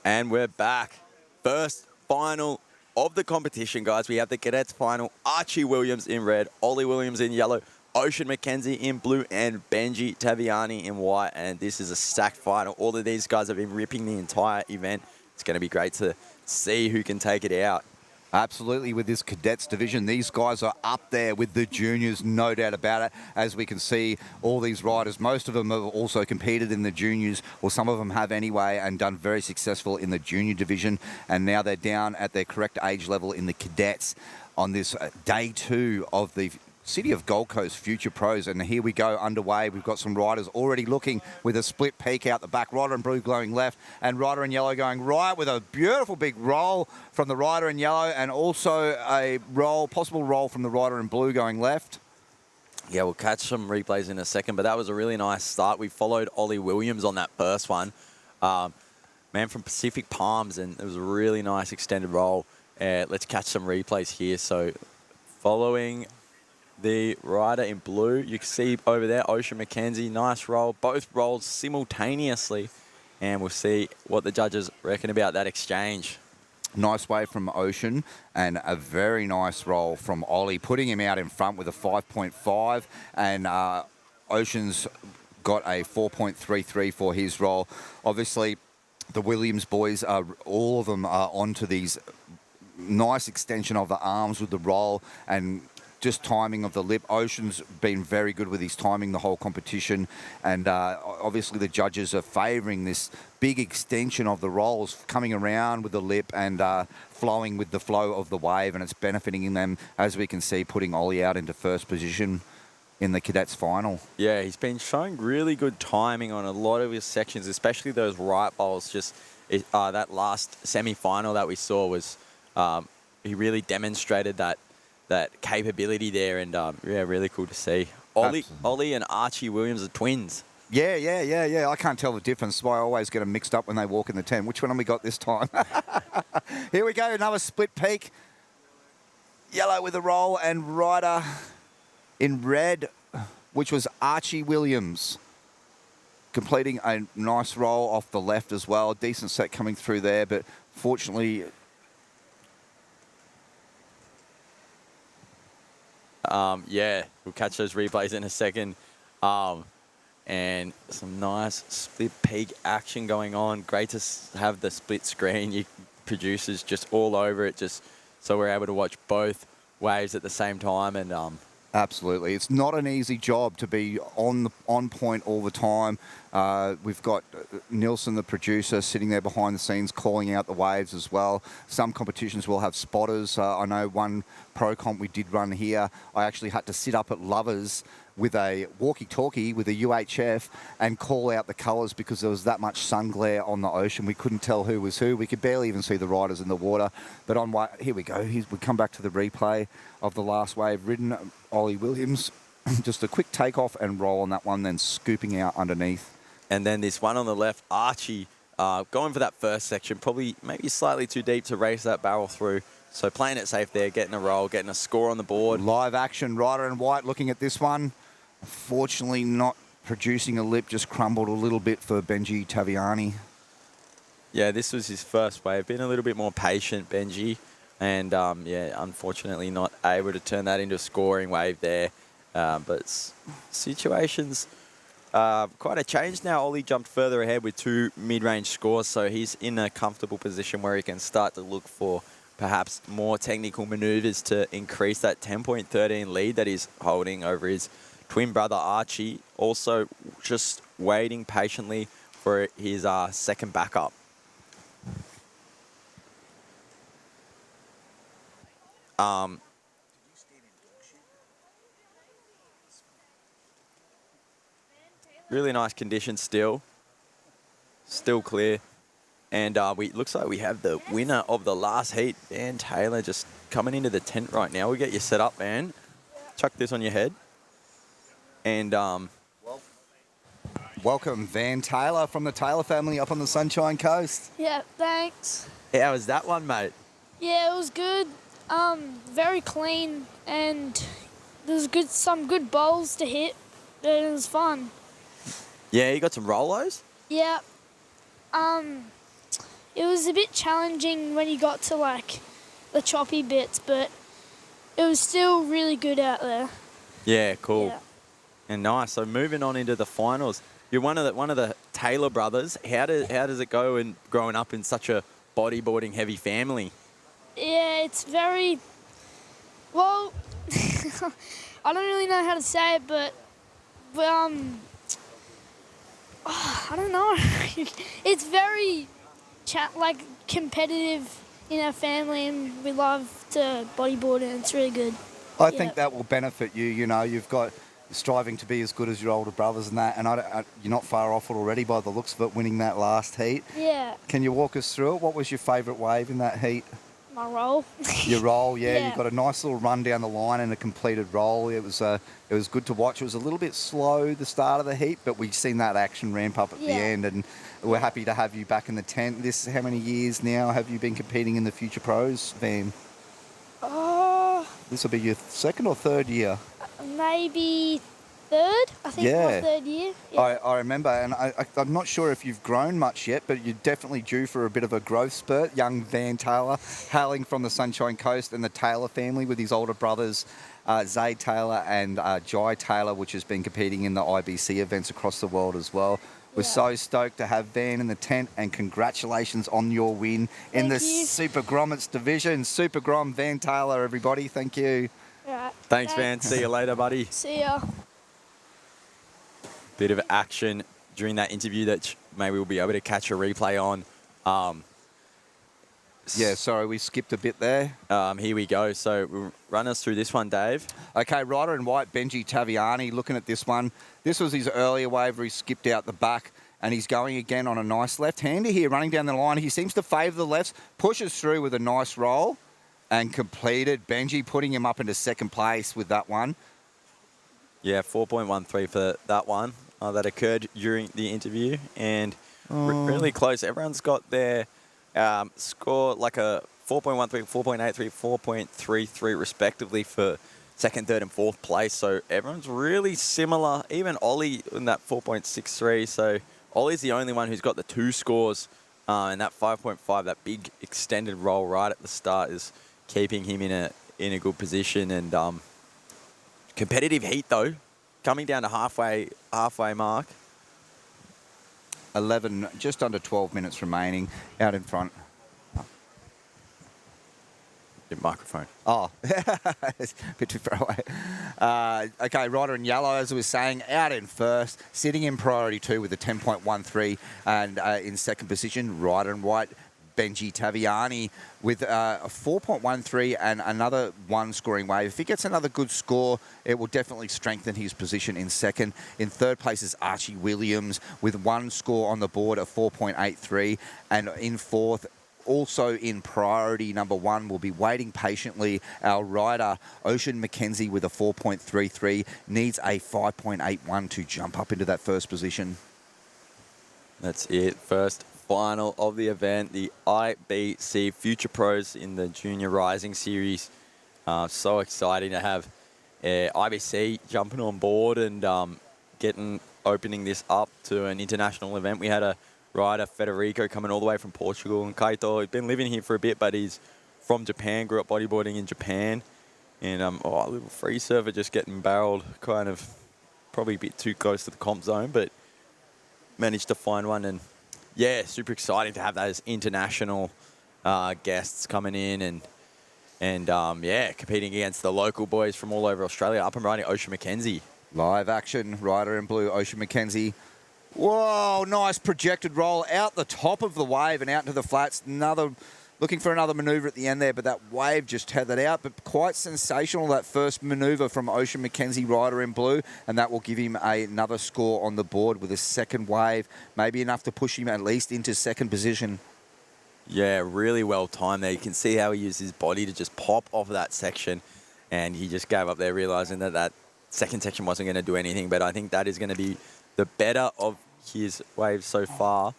And we're back. First final of the competition, guys. We have the Cadets final. Archie Williams in red, Ollie Williams in yellow, Ocean McKenzie in blue, and Benji Taviani in white. And this is a stacked final. All of these guys have been ripping the entire event. It's going to be great to see who can take it out. Absolutely, with this Cadets division, these guys are up there with the juniors, no doubt about it. As we can see, all these riders, most of them have also competed in the juniors, or some of them have anyway, and done very successful in the junior division. And now they're down at their correct age level in the Cadets on this day 2 of the City of Gold Coast Future Pros. And here we go underway. We've got some riders already looking with a split peak out the back. Rider in blue going left and rider in yellow going right, with a beautiful big roll from the rider in yellow, and also a roll, possible roll from the rider in blue going left. Yeah, we'll catch some replays in a second, but that was a really nice start. We followed Ollie Williams on that first one. Man from Pacific Palms, and it was a really nice extended roll. Let's catch some replays here. So following the rider in blue, you can see over there Ocean McKenzie, nice roll. Both rolled simultaneously, and we'll see what the judges reckon about that exchange. Nice wave from Ocean, and a very nice roll from Ollie, putting him out in front with a 5.5, and Ocean's got a 4.33 for his roll. Obviously, the Williams boys, all of them are onto these nice extension of the arms with the roll and just timing of the lip. Ocean's been very good with his timing the whole competition, and obviously the judges are favouring this big extension of the rolls coming around with the lip and flowing with the flow of the wave, and it's benefiting them, as we can see, putting Ollie out into first position in the Cadets final. Yeah, he's been showing really good timing on a lot of his sections, especially those right bowls. Just that last semi-final that we saw was, he really demonstrated that capability there, and yeah, really cool to see. Ollie and Archie Williams are twins. Yeah. I can't tell the difference. That's why I always get them mixed up when they walk in the tent. Which one have we got this time? Here we go, another split peak. Yellow with a roll, and rider in red, which was Archie Williams, completing a nice roll off the left as well. Decent set coming through there, but fortunately, yeah, we'll catch those replays in a second. And some nice split peak action going on. Great to have the split screen. Producers just all over it, just so we're able to watch both waves at the same time. And absolutely, it's not an easy job to be on point all the time. We've got Nilsson, the producer, sitting there behind the scenes calling out the waves as well. Some competitions will have spotters. I know one pro comp we did run here, I actually had to sit up at Lovers with a walkie-talkie with a UHF and call out the colours because there was that much sun glare on the ocean. We couldn't tell who was who. We could barely even see the riders in the water. But here we go. We come back to the replay of the last wave ridden. Ollie Williams, just a quick takeoff and roll on that one, then scooping out underneath. And then this one on the left, Archie, going for that first section, probably maybe slightly too deep to race that barrel through. So playing it safe there, getting a roll, getting a score on the board. Live action, rider in white looking at this one. Unfortunately not producing a lip, just crumbled a little bit for Benji Taviani. Yeah, this was his first wave. Been a little bit more patient, Benji. And yeah, unfortunately not able to turn that into a scoring wave there. But situations quite a change now. Ollie jumped further ahead with 2 mid-range scores, so he's in a comfortable position where he can start to look for perhaps more technical maneuvers to increase that 10.13 lead that he's holding over his twin brother Archie. Also just waiting patiently for his second backup. Really nice conditions still clear. And looks like we have the winner of the last heat, Van Taylor, just coming into the tent right now. We'll get you set up, Van. Chuck this on your head. And welcome, Van Taylor from the Taylor family up on the Sunshine Coast. Yeah, thanks. How was that one, mate? Yeah, it was good. Very clean, and there's some good bowls to hit. It was fun. Yeah, you got some Rolos? Yeah. it was a bit challenging when you got to like the choppy bits, but it was still really good out there. Yeah, cool. Yeah. And nice. So moving on into the finals, you're one of the Taylor brothers. How does it go in growing up in such a bodyboarding heavy family? Yeah, it's very well. I don't really know how to say it, but I don't know. It's very like competitive in our family, and we love to bodyboard, and it's really good. I think that will benefit you. You know, you've got striving to be as good as your older brothers and that, and you're not far off it already by the looks of it, winning that last heat. Yeah, Can you walk us through it? What was your favourite wave in that heat? my roll. Your roll, yeah. Yeah. You got a nice little run down the line and a completed roll. It was good to watch. It was a little bit slow the start of the heat, but we've seen that action ramp up at the Yeah. end, and we're happy to have you back in the tent. How many years now have you been competing in the Future Pros, Van? This will be your second or third year. Maybe third. I think Yeah. my third year. Yeah. I remember, and I'm not sure if you've grown much yet, but you're definitely due for a bit of a growth spurt. Young Van Taylor, hailing from the Sunshine Coast, and the Taylor family with his older brothers, Zay Taylor and Jai Taylor, which has been competing in the IBC events across the world as well. We're Yeah. so stoked to have Van in the tent, and congratulations on your win in the Thank you. Super Grommets division. Super Grom, Van Taylor, everybody. Thank you. Right. Thanks, Van. See you later, buddy. See ya. Bit of action during that interview that maybe we'll be able to catch a replay on. Yeah, sorry, we skipped a bit there. Here we go. So run us through this one, Dave. Okay, rider in white, Benji Taviani, looking at this one. This was his earlier wave where he skipped out the back, and he's going again on a nice left-hander here, running down the line. He seems to favour the lefts, pushes through with a nice roll, and completed. Benji putting him up into second place with that one. Yeah, 4.13 for that one. That occurred during the interview, and really close. Everyone's got their score like a 4.13, 4.83, 4.33 respectively for second, third and fourth place. So everyone's really similar. Even Ollie in that 4.63. So Ollie's the only one who's got the two scores, and that 5.5, that big extended roll right at the start is keeping him in a good position. And competitive heat though, coming down to halfway mark. 11, just under 12 minutes remaining, out in front. Your microphone. Oh, it's a bit too far away. Okay, rider in yellow, as I was saying, out in first, sitting in priority 2 with a 10.13, and in second position, rider in white, Benji Taviani with a 4.13 and another one scoring wave. If he gets another good score, it will definitely strengthen his position in second. In third place is Archie Williams with one score on the board of 4.83, and in fourth, also in priority number 1, will be waiting patiently. Our rider, Ocean McKenzie, with a 4.33, needs a 5.81 to jump up into that first position. That's it. First final of the event, the IBC Future Pros in the Junior Rising Series. So exciting to have IBC jumping on board and opening this up to an international event. We had a rider, Federico, coming all the way from Portugal, and Kaito, he's been living here for a bit, but he's from Japan, grew up bodyboarding in Japan. And a little free server just getting barreled, kind of probably a bit too close to the comp zone, but managed to find one. And yeah, super exciting to have those international guests coming in and competing against the local boys from all over Australia. Up and riding Ocean McKenzie. Live action, rider in blue, Ocean McKenzie. Whoa, nice projected roll out the top of the wave and out into the flats. Looking for another manoeuvre at the end there, but that wave just tethered out. But quite sensational, that first manoeuvre from Ocean McKenzie, rider in blue, and that will give him another score on the board with a second wave, maybe enough to push him at least into second position. Yeah, really well timed there. You can see how he used his body to just pop off that section, and he just gave up there, realising that second section wasn't going to do anything. But I think that is going to be the better of his waves so far.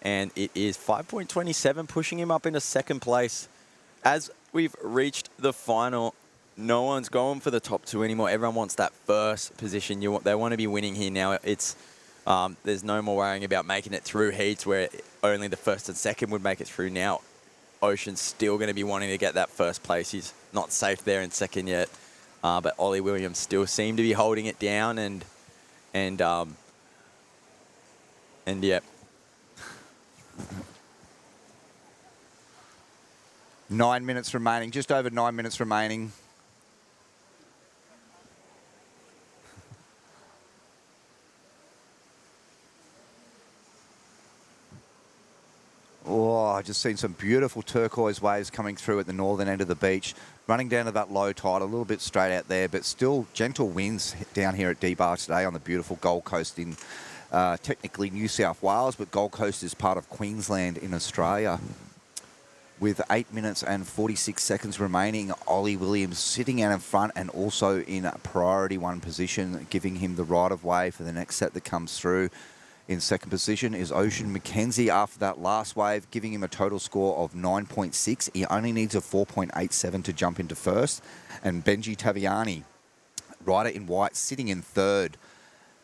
And it is 5.27, pushing him up into second place. As we've reached the final, no one's going for the top 2 anymore. Everyone wants that first position. They want to be winning here now. It's there's no more worrying about making it through heats where only the first and second would make it through. Now, Ocean's still going to be wanting to get that first place. He's not safe there in second yet, but Ollie Williams still seemed to be holding it down, and yeah. 9 minutes remaining, just over 9 minutes remaining. Oh, I just seen some beautiful turquoise waves coming through at the northern end of the beach, running down to that low tide, a little bit straight out there, but still gentle winds down here at D-Bar today on the beautiful Gold Coast in technically New South Wales, but Gold Coast is part of Queensland in Australia. With 8 minutes and 46 seconds remaining, Ollie Williams sitting out in front and also in a priority one position, giving him the right of way for the next set that comes through. In second position is Ocean McKenzie after that last wave, giving him a total score of 9.6. He only needs a 4.87 to jump into first. And Benji Taviani, rider in white, sitting in third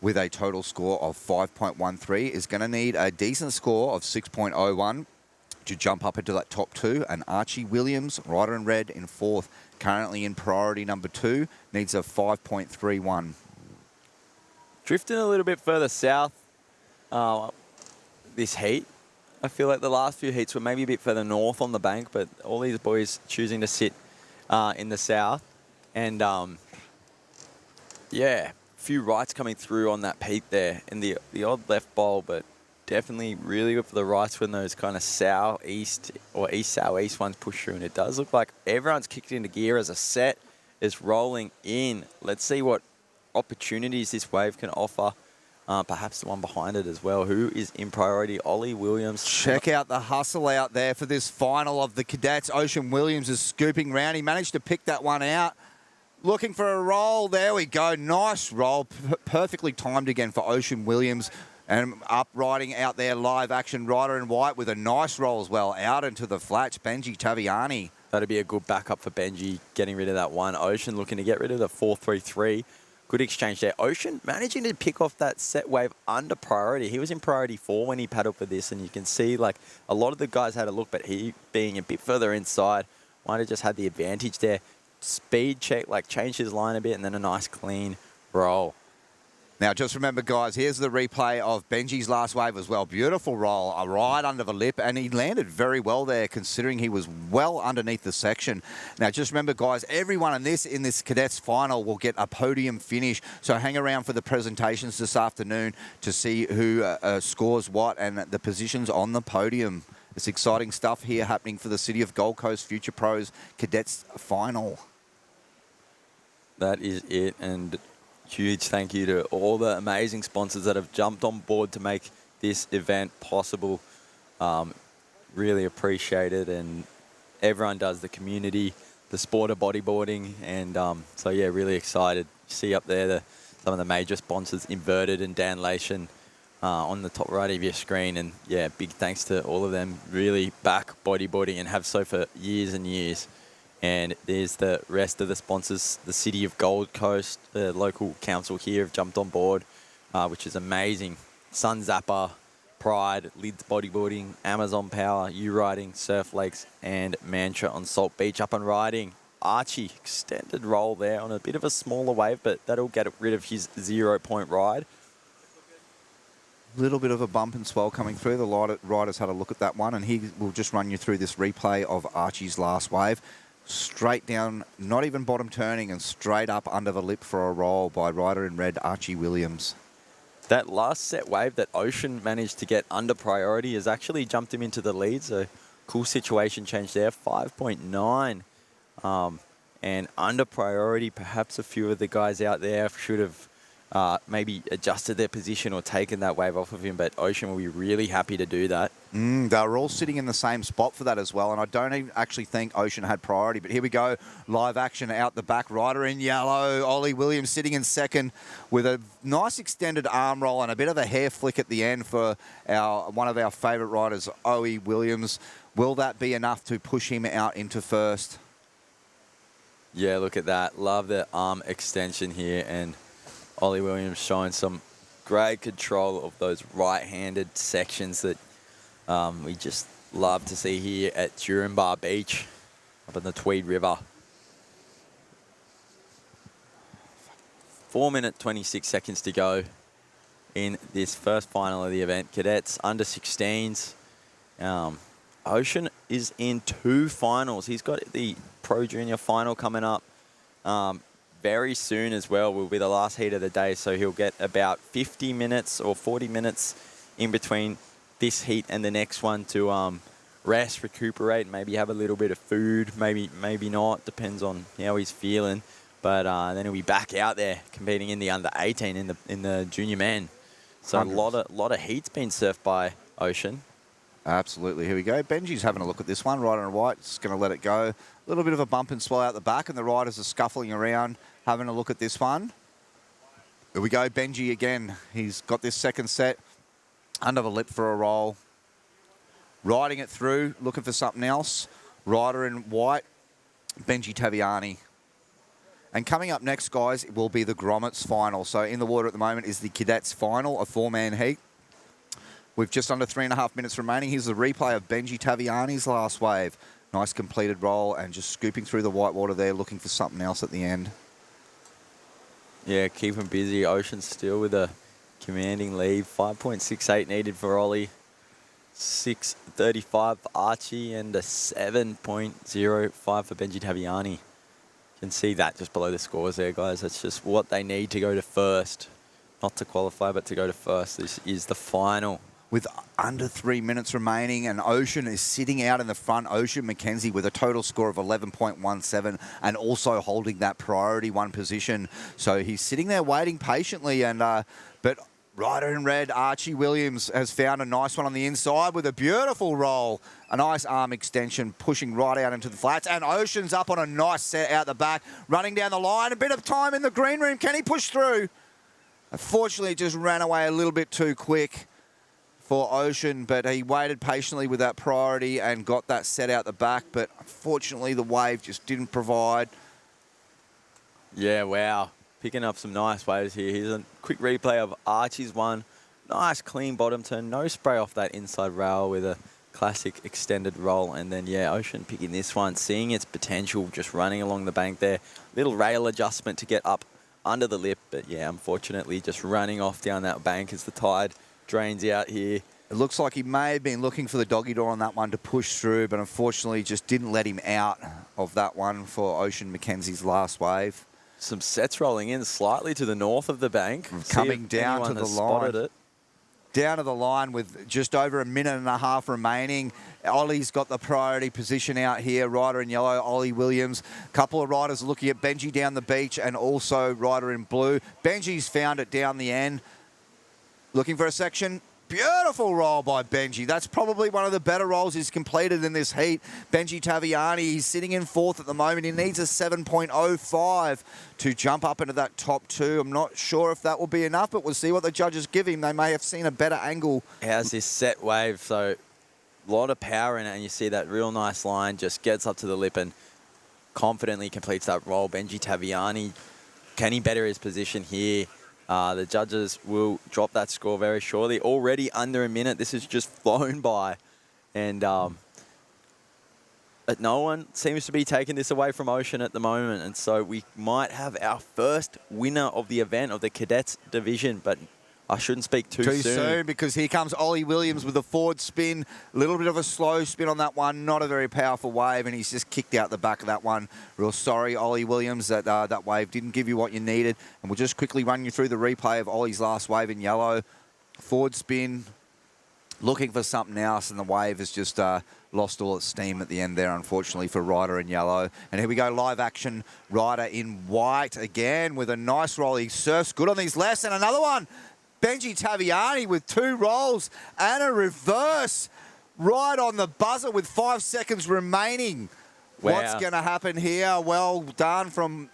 with a total score of 5.13, is going to need a decent score of 6.01 to jump up into that top two. And Archie Williams, rider in red, in fourth, currently in priority number 2, needs a 5.31. Drifting a little bit further south this heat. I feel like the last few heats were maybe a bit further north on the bank, but all these boys choosing to sit in the south. And yeah, a few rights coming through on that peak there, and the odd left bowl, but definitely really good for the rights when those kind of southeast or east-southeast ones push through. And it does look like everyone's kicked into gear as a set is rolling in. Let's see what opportunities this wave can offer. Perhaps the one behind it as well. Who is in priority? Ollie Williams. Check out the hustle out there for this final of the Cadets. Ocean Williams is scooping round. He managed to pick that one out. Looking for a roll. There we go. Nice roll. Perfectly timed again for Ocean Williams. And up riding out there, live action rider in white with a nice roll as well. Out into the flats, Benji Taviani. That'd be a good backup for Benji, getting rid of that one. Ocean looking to get rid of the 4.33. Good exchange there. Ocean managing to pick off that set wave under priority. He was in priority 4 when he paddled for this, and you can see like a lot of the guys had a look, but he being a bit further inside might have just had the advantage there. Speed check, like changed his line a bit, and then a nice clean roll. Now, just remember, guys, here's the replay of Benji's last wave as well. Beautiful roll, a ride under the lip, and he landed very well there, considering he was well underneath the section. Now, just remember, guys, everyone in this Cadets final will get a podium finish. So hang around for the presentations this afternoon to see who scores what and the positions on the podium. It's exciting stuff here happening for the City of Gold Coast Future Pros Cadets final. That is it, and huge thank you to all the amazing sponsors that have jumped on board to make this event possible. Really appreciate it, and everyone does, the community, the sport of bodyboarding, and so yeah, really excited. You see up there some of the major sponsors, Inverted and Dan Leyshon, on the top right of your screen, and yeah, big thanks to all of them. Really back bodyboarding and have so for years and years. And there's the rest of the sponsors. The City of Gold Coast, the local council here have jumped on board, which is amazing. Sun Zapper, Pride, Lids Bodyboarding, Amazon Power, U-Riding, Surf Lakes, and Mantra on Salt Beach up and riding. Archie, extended roll there on a bit of a smaller wave, but that'll get rid of his 0-point ride. Little bit of a bump and swell coming through. The riders had a look at that one, and he will just run you through this replay of Archie's last wave. Straight down, not even bottom turning, and straight up under the lip for a roll by rider in red, Archie Williams. That last set wave that Ocean managed to get under priority has actually jumped him into the lead, so cool situation change there, 5.9. And under priority, perhaps a few of the guys out there should have maybe adjusted their position or taken that wave off of him, but Ocean will be really happy to do that. They were all sitting in the same spot for that as well, and I don't even actually think Ocean had priority, but here we go. Live action out the back. Rider in yellow. Ollie Williams sitting in second with a nice extended arm roll and a bit of a hair flick at the end for one of our favourite riders, Ollie Williams. Will that be enough to push him out into first? Yeah, look at that. Love the arm extension here, and Ollie Williams showing some great control of those right-handed sections that We just love to see here at Durumbar Beach, up in the Tweed River. 4 minutes, 26 seconds to go in this first final of the event. Cadets under 16s. Ocean is in 2 finals. He's got the Pro Junior final coming up very soon as well. Will be the last heat of the day, so he'll get about 50 minutes or 40 minutes in between this heat and the next one to rest, recuperate, maybe have a little bit of food, maybe not, depends on how he's feeling. But then he'll be back out there competing in the under 18 in the junior men. So a lot of heat's been surfed by Ocean. Absolutely. Here we go. Benji's having a look at this one. Rider and white, just going to let it go. A little bit of a bump and swell out the back, and the riders are scuffling around, having a look at this one. Here we go. Benji again. He's got this second set under the lip for a roll. Riding it through, looking for something else. Rider in white, Benji Taviani. And coming up next, guys, it will be the Grommets final. So in the water at the moment is the Cadets final, a 4-man heat. With just under 3.5 minutes remaining, here's the replay of Benji Taviani's last wave. Nice completed roll and just scooping through the white water there, looking for something else at the end. Yeah, keep him busy. Ocean still with a commanding lead. 5.68 needed for Ollie. 6.35 for Archie and a 7.05 for Benji Taviani. You can see that just below the scores there, guys. That's just what they need to go to first. Not to qualify, but to go to first. This is the final. With under 3 minutes remaining, and Ocean is sitting out in the front. Ocean McKenzie with a total score of 11.17 and also holding that priority 1 position. So he's sitting there waiting patiently. And but rider in red, Archie Williams, has found a nice one on the inside with a beautiful roll. A nice arm extension pushing right out into the flats. And Ocean's up on a nice set out the back, running down the line. A bit of time in the green room. Can he push through? Unfortunately, it just ran away a little bit too quick for Ocean, but he waited patiently with that priority and got that set out the back. But unfortunately, the wave just didn't provide. Yeah, wow. Picking up some nice waves here. Here's a quick replay of Archie's one. Nice clean bottom turn. No spray off that inside rail with a classic extended roll. And then, yeah, Ocean picking this one, seeing its potential, just running along the bank there. Little rail adjustment to get up under the lip. But, yeah, unfortunately, just running off down that bank as the tide drains out here. It looks like he may have been looking for the doggy door on that one to push through, but unfortunately just didn't let him out of that one for Ocean McKenzie's last wave. Some sets rolling in slightly to the north of the bank. Coming down to the line. Down to the line with just over 1.5 minutes remaining. Ollie's got the priority position out here. Rider in yellow, Ollie Williams. Couple of riders looking at Benji down the beach and also rider in blue. Benji's found it down the end. Looking for a section. Beautiful roll by Benji. That's probably one of the better rolls he's completed in this heat. Benji Taviani, he's sitting in 4th at the moment. He needs a 7.05 to jump up into that top 2. I'm not sure if that will be enough, but we'll see what the judges give him. They may have seen a better angle. How's this set wave? So a lot of power in it, and you see that real nice line, just gets up to the lip and confidently completes that roll. Benji Taviani, can he better his position here? The judges will drop that score very shortly. Already under a minute. This has just flown by. And but no one seems to be taking this away from Ocean at the moment. And so we might have our first winner of the event, of the Cadets division. But I shouldn't speak too soon. Because here comes Ollie Williams with a forward spin. A little bit of a slow spin on that one. Not a very powerful wave, and he's just kicked out the back of that one. Real sorry, Ollie Williams, that that wave didn't give you what you needed. And we'll just quickly run you through the replay of Ollie's last wave in yellow. Forward spin, looking for something else, and the wave has just lost all its steam at the end there, unfortunately, for rider in yellow. And here we go, live action, rider in white again with a nice roll. He surfs good on these lefts, and another one. Benji Taviani with 2 rolls and a reverse right on the buzzer with 5 seconds remaining. Wow. What's going to happen here? Well done from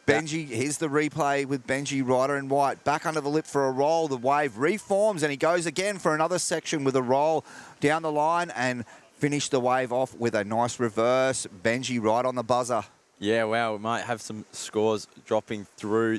Benji. Here's the replay with Benji, rider in white. Back under the lip for a roll. The wave reforms and he goes again for another section with a roll down the line and finish the wave off with a nice reverse. Benji right on the buzzer. Yeah, wow, we might have some scores dropping through